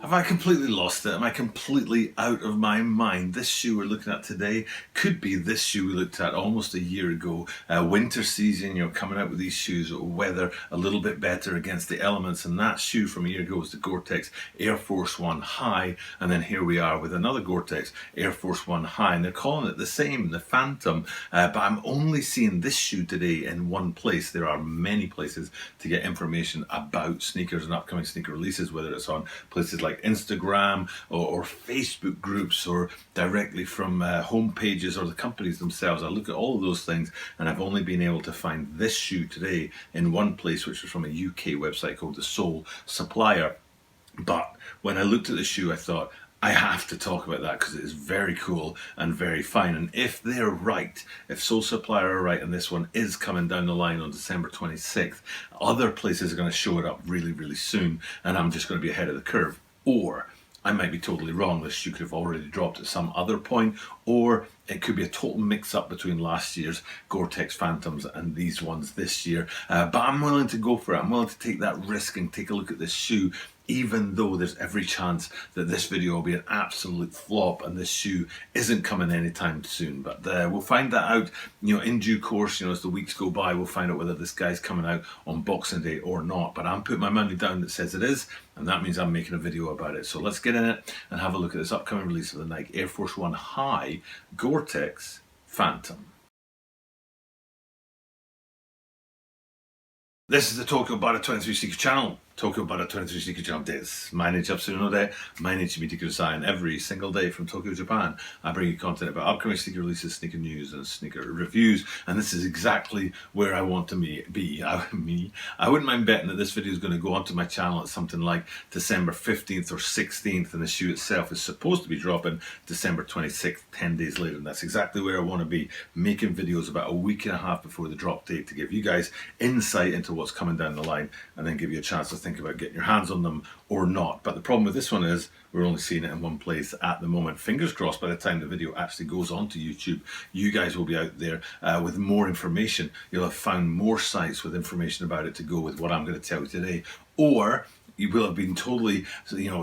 Have I completely lost it? Am I completely out of my mind? This shoe we're looking at today could be this shoe we looked at almost a year ago. Winter season, coming out with these shoes, weather a little bit better against the elements, and that shoe from a year ago was the Gore-Tex Air Force 1 High, and then here we are with another Gore-Tex Air Force 1 High, and they're calling it the same, the Phantom, but I'm only seeing this shoe today in one place. There are many places to get information about sneakers and upcoming sneaker releases, whether it's on places like Instagram or Facebook groups or directly from home pages or the companies themselves. I look at all of those things, and I've only been able to find this shoe today in one place, which was from a UK website called The Sole Supplier. But when I looked at the shoe, I thought, I have to talk about that because it is very cool and very fine. And if they're right, if Sole Supplier are right and this one is coming down the line on December 26th, other places are going to show it up really, really soon, and I'm just going to be ahead of the curve. Or I might be totally wrong. This shoe could have already dropped at some other point, or it could be a total mix-up between last year's Gore-Tex Phantoms and these ones this year. But I'm willing to go for it. I'm willing to take that risk and take a look at this shoe, even though there's every chance that this video will be an absolute flop and this shoe isn't coming anytime soon. But we'll find that out, in due course. As the weeks go by, we'll find out whether this guy's coming out on Boxing Day or not. But I'm putting my money down that says it is, and that means I'm making a video about it. So let's get in it and have a look at this upcoming release of the Nike Air Force 1 High Gore-Tex Phantom. This is the Tokyo Bara 23 Sneaker channel. Tokyo Bara 23 Sneaker channelです。毎日アップするので、毎日見てください。And every single day from Tokyo, Japan, I bring you content about upcoming sneaker releases, sneaker news, and sneaker reviews. And this is exactly where I want to be. I wouldn't mind betting that this video is going to go onto my channel at something like December 15th or 16th, and the shoe itself is supposed to be dropping December 26th, 10 days later. And that's exactly where I want to be, making videos about a week and a half before the drop date to give you guys insight into what's coming down the line, and then give you a chance to think about getting your hands on them or not. But the problem with this one is we're only seeing it in one place at the moment. Fingers crossed, by the time the video actually goes onto YouTube, you guys will be out there with more information. You'll have found more sites with information about it to go with what I'm going to tell you today, or you will have been totally,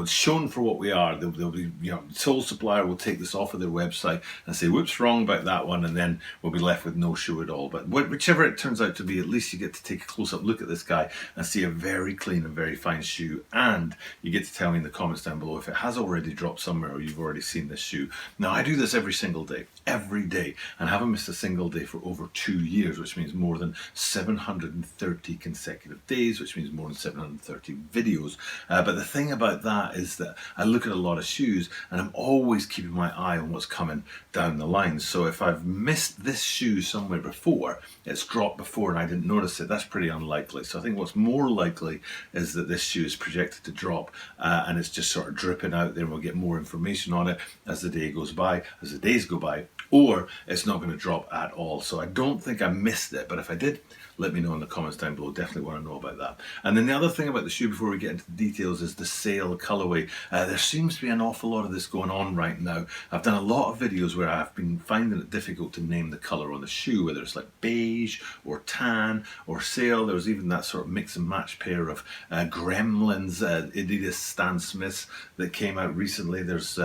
shown for what we are. They'll be, Sole Supplier will take this off of their website and say, whoops, wrong about that one, and then we'll be left with no shoe at all. But whichever it turns out to be, at least you get to take a close-up look at this guy and see a very clean and very fine shoe, and you get to tell me in the comments down below if it has already dropped somewhere or you've already seen this shoe. Now, I do this every single day, and haven't missed a single day for over 2 years, which means more than 730 consecutive days, which means more than 730 videos. But the thing about that is that I look at a lot of shoes and I'm always keeping my eye on what's coming down the line. So if I've missed this shoe somewhere before, it's dropped before and I didn't notice it, that's pretty unlikely. So I think what's more likely is that this shoe is projected to drop and it's just sort of dripping out there, and we'll get more information on it as the day goes by, as the days go by, or it's not going to drop at all. So I don't think I missed it, but if I did, let me know in the comments down below. Definitely want to know about that. And then the other thing about the shoe before we get into the details is the sail colorway. There seems to be an awful lot of this going on right now. I've done a lot of videos where I've been finding it difficult to name the color on the shoe, whether it's like beige or tan or sail. There was even that sort of mix and match pair of Gremlins Adidas Stan Smiths that came out recently. There's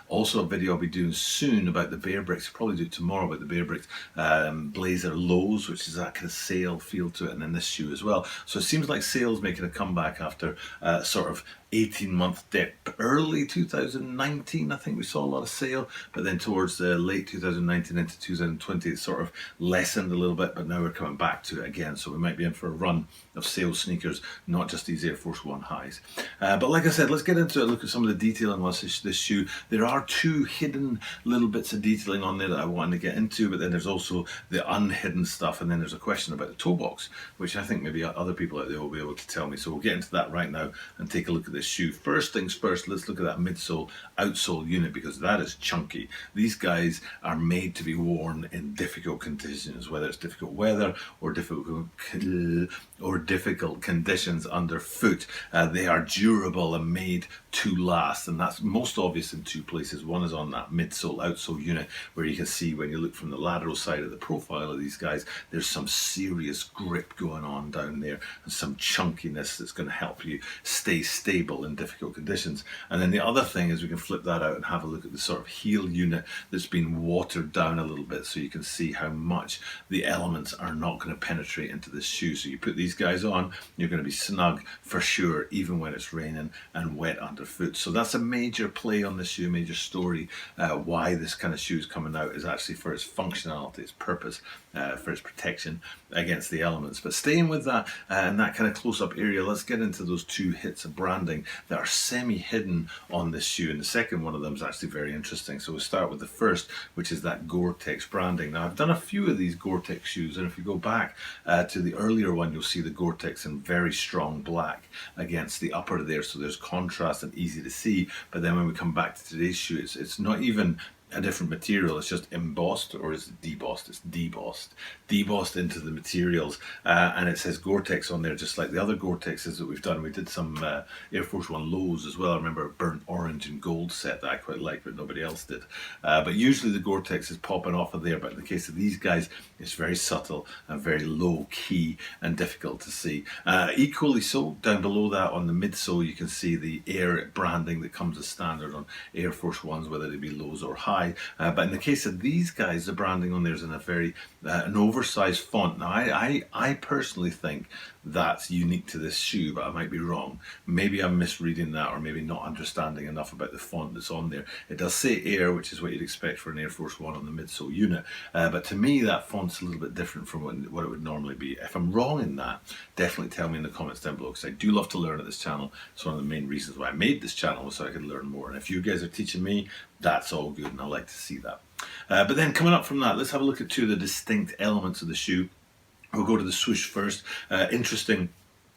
also a video I'll be doing soon about the Bear Bricks. I'll probably do it tomorrow about the Bear Bricks Blazer Lows, which is that kind of sail feel to it, and then this shoe as well. So it seems like sail's making a comeback after sort of 18-month dip. Early 2019, I think we saw a lot of sail, but then towards the late 2019 into 2020, it sort of lessened a little bit, but now we're coming back to it again. So we might be in for a run of sail sneakers, not just these Air Force 1 Highs. But like I said, let's get into it, look at some of the detailing on this shoe. There are two hidden little bits of detailing on there that I wanted to get into, but then there's also the unhidden stuff, and then there's a question about the toe box, which I think maybe other people out there will be able to tell me. So we'll get into that right now and take a look at this shoe. First things first, let's look at that midsole outsole unit, because that is chunky. These guys are made to be worn in difficult conditions, whether it's difficult weather or difficult or difficult conditions underfoot. They are durable and made to last, and that's most obvious in two places. One is on that midsole outsole unit, where you can see when you look from the lateral side of the profile of these guys, there's some serious grip going on down there and some chunkiness that's going to help you stay stable in difficult conditions. And then the other thing is we can flip that out and have a look at the sort of heel unit that's been watered down a little bit, so you can see how much the elements are not going to penetrate into this shoe. So you put these guys on, you're going to be snug for sure, even when it's raining and wet underfoot. So that's a major play on this shoe, major story. Why this kind of shoe is coming out is actually for its functionality, its purpose, for its protection against the elements. But staying with that and that kind of close-up area, let's get into those two hits of branding that are semi-hidden on this shoe. And the second one of them is actually very interesting. So we'll start with the first, which is that Gore-Tex branding. Now, I've done a few of these Gore-Tex shoes, and if you go back to the earlier one, you'll see the Gore-Tex in very strong black against the upper there, so there's contrast and easy to see. But then when we come back to today's shoe, it's not even a different material, it's just embossed, or is it debossed? It's debossed into the materials, and it says Gore-Tex on there, just like the other Gore-Texes that we've done. We did some Air Force One lows as well. I remember a burnt orange and gold set that I quite liked, but nobody else did. But usually the Gore-Tex is popping off of there, but in the case of these guys, it's very subtle and very low key and difficult to see. Equally so, down below that on the midsole, you can see the Air branding that comes as standard on Air Force Ones, whether they be lows or high. But in the case of these guys, the branding on there is in a very an oversized font. Now, I personally think that's unique to this shoe, but I might be wrong. Maybe I'm misreading that, or maybe not understanding enough about the font that's on there. It does say Air, which is what you'd expect for an Air Force One on the midsole unit, but to me that font's a little bit different from what it would normally be. If I'm wrong in that, definitely tell me in the comments down below, because I do love to learn at this channel. It's one of the main reasons why I made this channel, was so I could learn more. And if you guys are teaching me, that's all good, and I like to see that. But then coming up from that, let's have a look at two of the distinct elements of the shoe. We'll go to the swoosh first. Interesting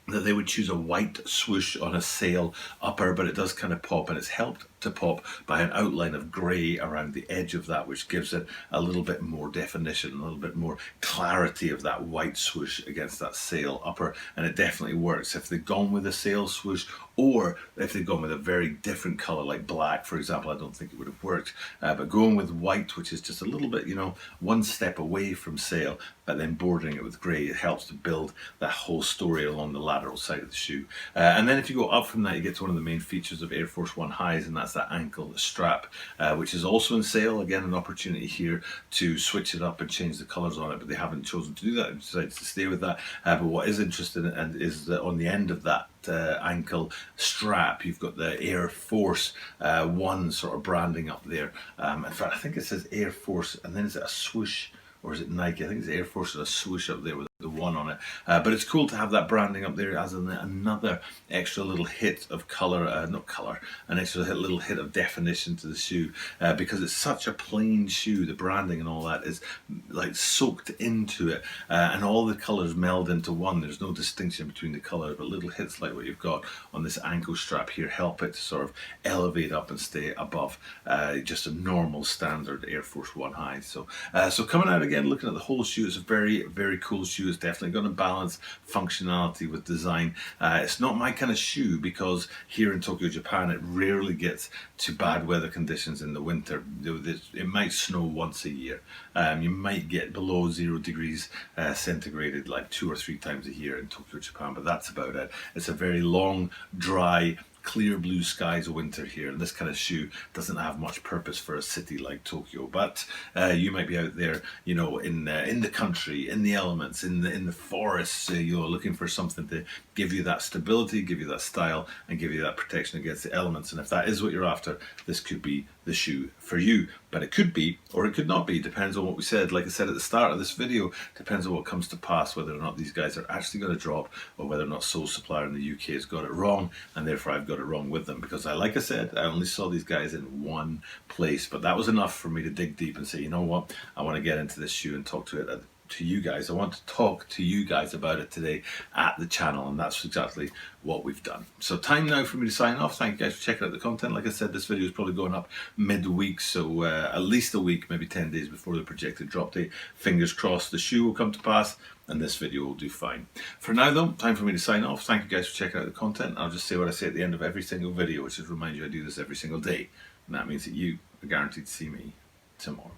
that they would choose a white swoosh on a sail upper, but it does kind of pop, and it's helped to pop by an outline of grey around the edge of that, which gives it a little bit more definition, a little bit more clarity of that white swoosh against that sail upper. And it definitely works. If they'd gone with a sail swoosh, or if they'd gone with a very different colour like black, for example, I don't think it would have worked. But going with white, which is just a little bit, one step away from sail, but then bordering it with grey, it helps to build that whole story along the lateral side of the shoe. And then if you go up from that, you get to one of the main features of Air Force One highs, and that's that ankle strap, which is also in sail. Again, an opportunity here to switch it up and change the colours on it, but they haven't chosen to do that. They decided to stay with that. But what is interesting is that on the end of that ankle strap, you've got the Air Force One sort of branding up there. In fact, I think it says Air Force, and then is it a swoosh, or is it Nike? I think it's Air Force with a swoosh up there with the one on it. But it's cool to have that branding up there as another extra little hit of colour, an extra little hit of definition to the shoe, because it's such a plain shoe. The branding and all that is like soaked into it, and all the colours meld into one. There's no distinction between the colours, but little hits like what you've got on this ankle strap here help it to sort of elevate up and stay above just a normal standard Air Force One high. So coming out again, looking at the whole shoe, it's a very, very cool shoe. It's definitely going to balance functionality with design. It's not my kind of shoe, because here in Tokyo, Japan, it rarely gets to bad weather conditions in the winter. It might snow once a year. You might get below 0 degrees centigrade like 2 or 3 times a year in Tokyo, Japan, but that's about it. It's a very long, dry, clear blue skies winter here, and this kind of shoe doesn't have much purpose for a city like Tokyo. But you might be out there, in the country, in the elements, in the forests, looking for something to give you that stability, give you that style, and give you that protection against the elements. And if that is what you're after, this could be the shoe for you. But it could be, or it could not be. Depends on what we said. Like I said at the start of this video, depends on what comes to pass, whether or not these guys are actually going to drop, or whether or not Sole Supplier in the UK has got it wrong, and therefore I've got it wrong with them. Because like I said, I only saw these guys in one place, but that was enough for me to dig deep and say, you know what, I want to get into this shoe and talk to you guys. I want to talk to you guys about it today at the channel, and that's exactly what we've done. So time now for me to sign off. Thank you guys for checking out the content. Like I said, this video is probably going up midweek, so at least a week, maybe 10 days before the projected drop date. Fingers crossed the shoe will come to pass, and this video will do fine. For now though, time for me to sign off. Thank you guys for checking out the content. I'll just say what I say at the end of every single video, which is remind you I do this every single day. And that means that you are guaranteed to see me tomorrow.